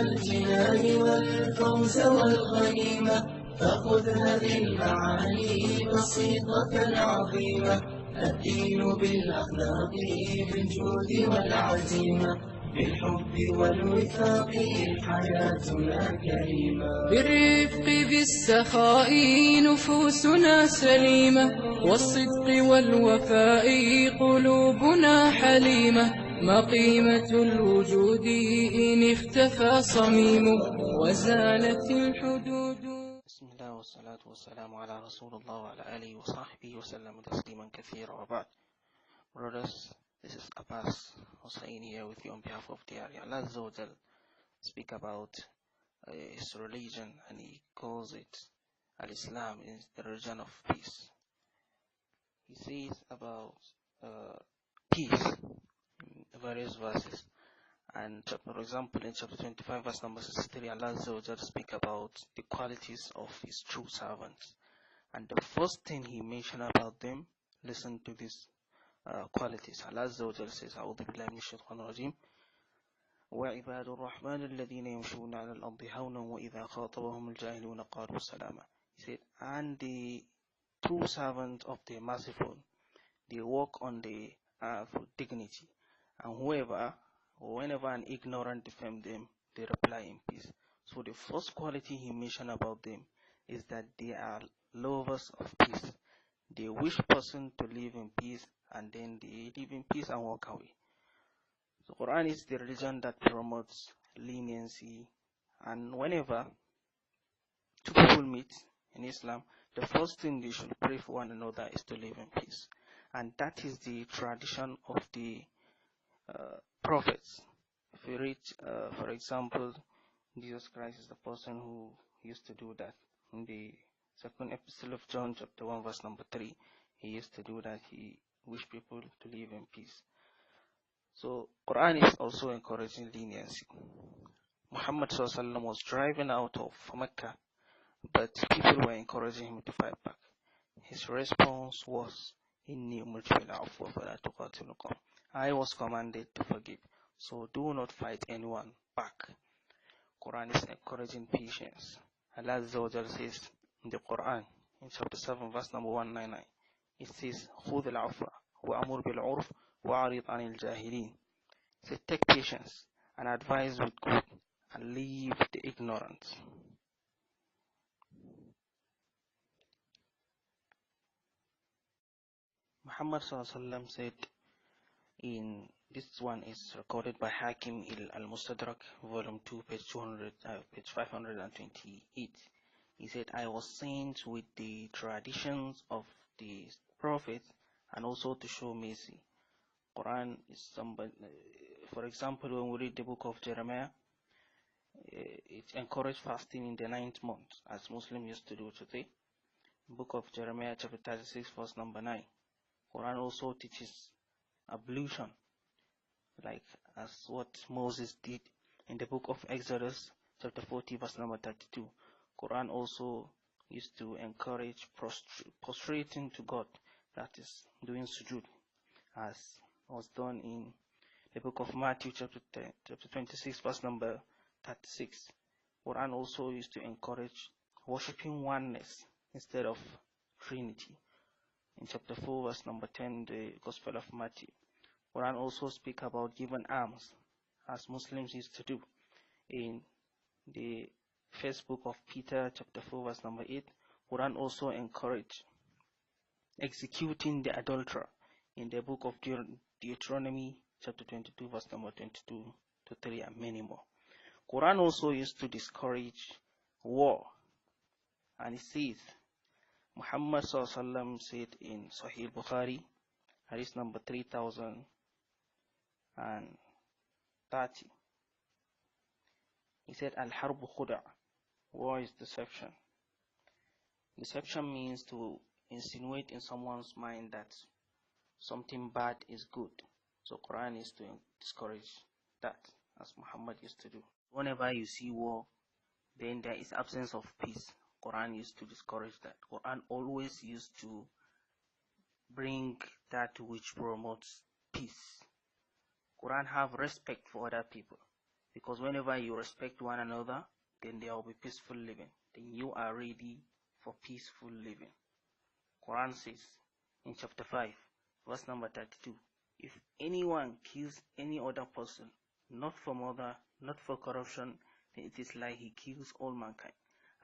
الجنان والفوز والغنيمة، فخذ هذه المعاني بسيطة عظيمة. الدين بالأخلاق بالجود والعزيمة، بالحب والوفاق حياتنا كريمة. بالرفق بالسخاء نفوسنا سليمة، والصدق والوفاء قلوبنا حليمة. ما قيمة الوجود إن اختفى صميمه وزالت الحدود. بسم الله والصلاة والسلام على رسول الله وعلى آله وصحبه وسلم تسليما كثيرا وبعد. Brothers, this is Abbas Hussein here with you on behalf of D.R.A. Allah Azza wa Jal speak about his religion, and he calls it Al-Islam, is the religion of peace. He says about peace in various verses, and for example in chapter 25 verse number 63, Allah Azza wa Jal speak about the qualities of his true servants, and the first thing he mentioned about them, listen to this qualities. Allah Azza wa Jalla says, أعوذ بالله من الشيطان الرجيم وعباد الرحمن الذين يمشون على الأرض هونا وإذا خاطبهم الجاهلون قالوا سلاما. He said, and the true servants of the merciful, they walk on the earth with dignity, and whenever an ignorant defame them, they reply in peace. So the first quality he mentioned about them is that they are lovers of peace. They wish person to live in peace, and then they live in peace and walk away. The Quran is the religion that promotes leniency, and whenever two people meet in Islam, the first thing they should pray for one another is to live in peace. And that is the tradition of the prophets. If you read, for example, Jesus Christ is the person who used to do that. In the second epistle of John chapter 1 verse number 3, he used to do that. He wished people to live in peace. So Quran is also encouraging leniency. Muhammad ﷺ was driving out of Mecca, but people were encouraging him to fight back. His response was, Inni umirtu bil afwi fala tuqatilukum. I was commanded to forgive, so do not fight anyone back. Quran is encouraging patience. Allah Azza wa Jalla says in the Quran, in chapter 7 verse number 199, it says, خُذِ الْعَفْوَ وَأَمُرْ بِالْعُرْفِ وَأَعْرِضْ عَنِ الْجَاهِلِينَ. It says, take patience and advise with good and leave the ignorant. Muhammad ﷺ said, in this one is recorded by Hakim al-Mustadrak, volume 2, page 528. He said, I was sent with the traditions of the prophets and also to show mercy. Quran is somebody, for example, when we read the book of Jeremiah, it encouraged fasting in the 9th month, as Muslims used to do today. Book of Jeremiah chapter 36 verse number 9. Quran also teaches ablution, like as what Moses did in the book of Exodus chapter 40 verse number 32. Quran also used to encourage prostrating to God, that is doing sujood, as was done in the book of Matthew chapter 26 verse number 36. Quran also used to encourage worshipping oneness instead of Trinity. In chapter 4 verse number 10, the Gospel of Matthew, Quran also speak about giving alms, as Muslims used to do. In the first book of Peter chapter 4 verse number 8, Quran also encourage executing the adulterer. In the book of Deuteronomy chapter 22 verse number 22 to 3, and many more. Quran also used to discourage war, and it says, Muhammad ﷺ said in Sahih Bukhari, hadith number 3030, he said, Al-Harbu Khuda', war is deception. Deception means to insinuate in someone's mind that something bad is good. So Quran is to discourage that, as Muhammad used to do. Whenever you see war, then there is absence of peace. Quran used to discourage that. Quran always used to bring that which promotes peace. Quran have respect for other people. Because whenever you respect one another, then there will be peaceful living. Then you are ready for peaceful living. Quran says in chapter 5, verse number 32, if anyone kills any other person, not for murder, not for corruption, then it is like he kills all mankind.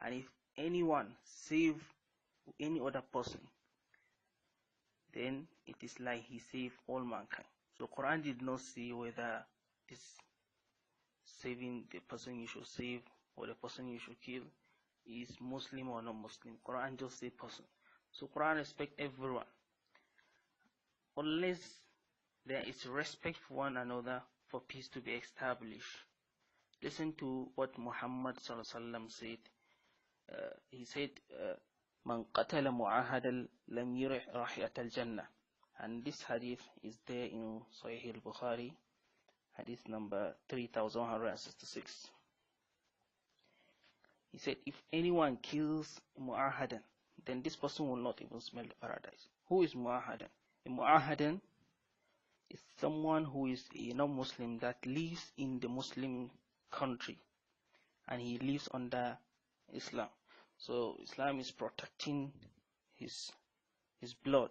And if anyone save any other person, then it is like he saved all mankind. So Quran did not say whether this saving the person you should save or the person you should kill is Muslim or not Muslim. Quran just say person. So Quran respect everyone. Unless there is respect for one another for peace to be established. Listen to what Muhammad ﷺ said. He said, Man qatala mu'ahadan lam yurih rahiyat al-jannah. And this hadith is there in Sahih al-Bukhari, hadith number 3166. He said, if anyone kills mu'ahadan, then this person will not even smell the paradise. Who is mu'ahadan? A mu'ahadan is someone who is a non-Muslim that lives in the Muslim country and he lives under Islam. So Islam is protecting his blood.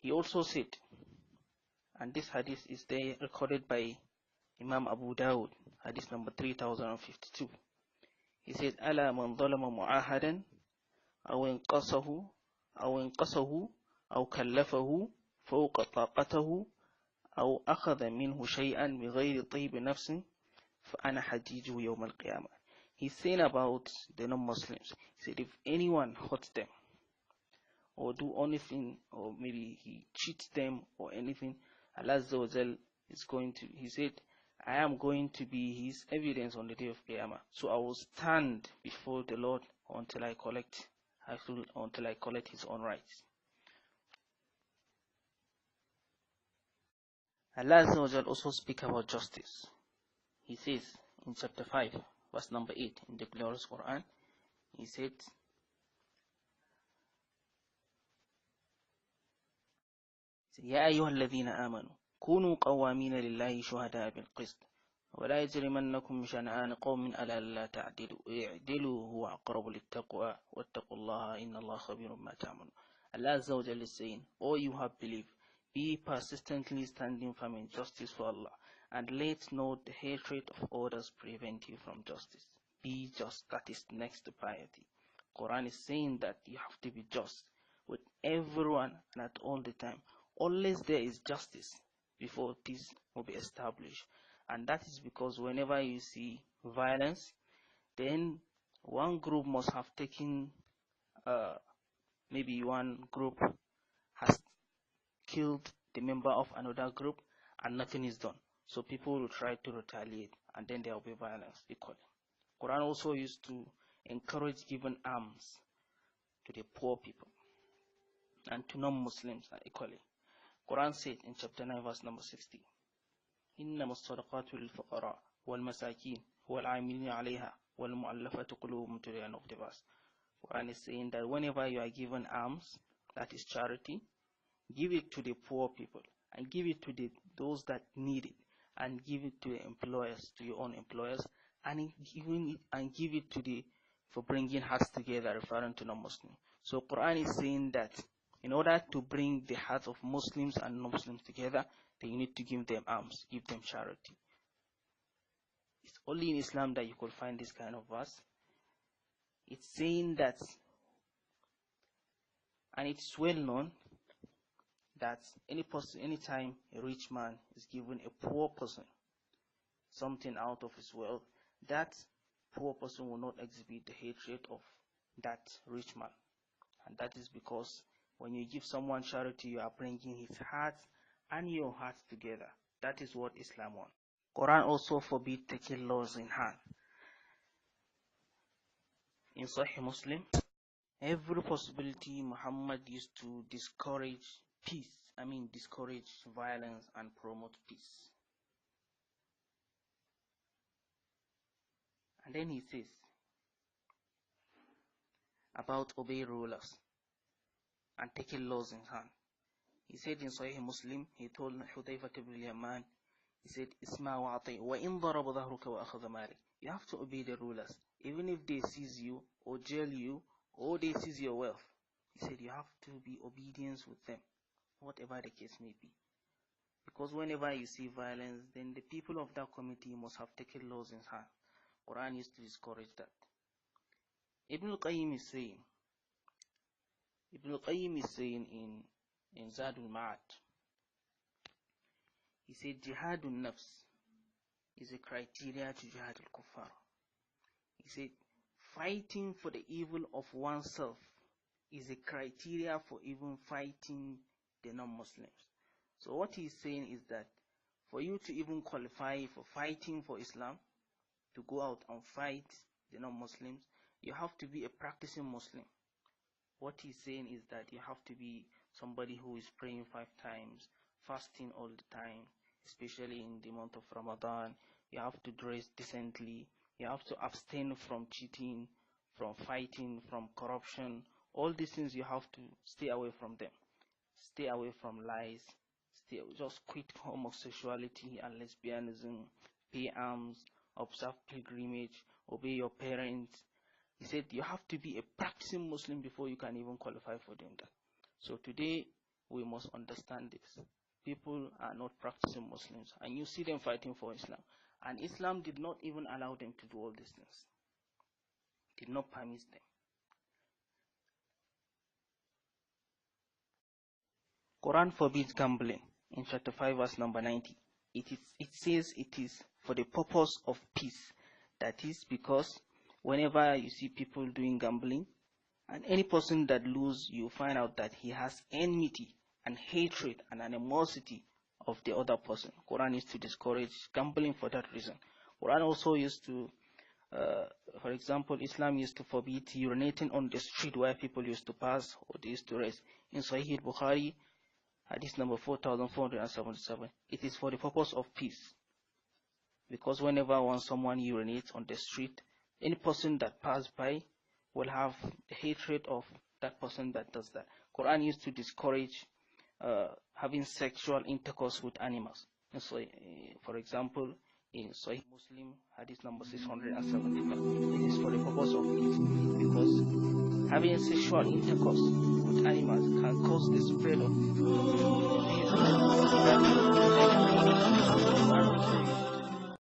He also said, and this hadith is there recorded by Imam Abu Dawud, hadith number 3052. He said, ألا من ظلم معاهدا أو انقصه أو كلفه فوق طاقته أو أخذ منه شيئا بغير طيب نفس فأنا حجيجه يوم القيامة. He's saying about the non-Muslims. He said, if anyone hurts them or do anything, or maybe he cheats them or anything, Allah Azza wa Jal is going to, he said, I am going to be his evidence on the day of Qiyamah. So I will stand before the Lord until I collect his own rights. Allah Azza wa Jal also speak about justice. He says in chapter 5, verse number 8 in the glorious Quran, he said, يا أيها الذين آمنوا كونوا قوامين لله شهداء بالقسط ولا يجرمنكم شنآن قوم ألا لا تعدلوا اعدلوا هو أقرب للتقوى واتقوا الله إن الله خبير ما تعملون. Allah Azza wa Jalla is saying, O you have believed, be persistently standing firm in justice for Allah, and let not the hatred of others prevent you from justice. Be just, that is next to piety. Quran is saying that you have to be just with everyone and at all the time, unless there is justice before peace will be established. And that is because whenever you see violence, then one group must have taken, maybe one group has killed the member of another group and nothing is done. So people will try to retaliate and then there will be violence equally. Quran also used to encourage giving alms to the poor people and to non-Muslims equally. Quran said in chapter 9 verse number 60, إنما الصدقات للفقراء والمساكين والعاملين عليها والمؤلفة قلوبهم to the end of the verse. Quran is saying that whenever you are given alms, that is charity, give it to the poor people and give it to those that need it, and give it to the employers, to your own employers, and give it to for bringing hearts together, referring to non-Muslims. So Quran is saying that in order to bring the hearts of Muslims and non-Muslims together, then you need to give them alms, give them charity. It's only in Islam that you could find this kind of verse. It's saying that, and it's well known that anytime a rich man is given a poor person something out of his wealth, that poor person will not exhibit the hatred of that rich man. And that is because when you give someone charity, you are bringing his heart and your heart together. That is what Islam wants. Quran also forbids taking laws in hand. In Sahih Muslim, every possibility Muhammad used to discourage violence and promote peace. And then he says about obeying rulers and taking laws in hand. He said in Sahih Muslim, he told Hudayfa ibn al-Yaman, He said, Isma wa ati wa in daraba dhahruka wa akhadha malik. You have to obey the rulers, even if they seize you or jail you or they seize your wealth. He said you have to be obedient with them, whatever the case may be. Because whenever you see violence, then the people of that community must have taken laws in hand. Quran used to discourage that. Ibn al-Qayyim is saying in Zadul Ma'at, he said Jihadun Nafs is a criteria to Jihad al-Kuffar. He said fighting for the evil of oneself is a criteria for even fighting the non-Muslims. So what he's saying is that for you to even qualify for fighting for Islam, to go out and fight the non-Muslims, you have to be a practicing Muslim. What he's saying is that you have to be somebody who is praying 5 times, fasting all the time, especially in the month of Ramadan. You have to dress decently. You have to abstain from cheating, from fighting, from corruption. All these things you have to stay away from them. Stay away from lies. Just quit homosexuality and lesbianism. Pay alms, observe pilgrimage, obey your parents. He said you have to be a practicing Muslim before you can even qualify for doing that. So today we must understand this. People are not practicing Muslims, and you see them fighting for Islam. And Islam did not even allow them to do all these things. Did not permit them. Quran forbids gambling in chapter 5 verse number 90. It says it is for the purpose of peace. That is because whenever you see people doing gambling, and any person that loses, you find out that he has enmity and hatred and animosity of the other person. Quran used to discourage gambling for that reason. Quran also used to, for example, Islam used to forbid urinating on the street where people used to pass or they used to rest. In Sahih Bukhari, hadith number 4477, it is for the purpose of peace. Because whenever someone urinates on the street, any person that passes by will have the hatred of that person that does that. Quran used to discourage having sexual intercourse with animals. And so, for example, in Sahih Muslim, hadith number 675, it is for the purpose of peace, because having sexual intercourse with animals can cause the spread of disease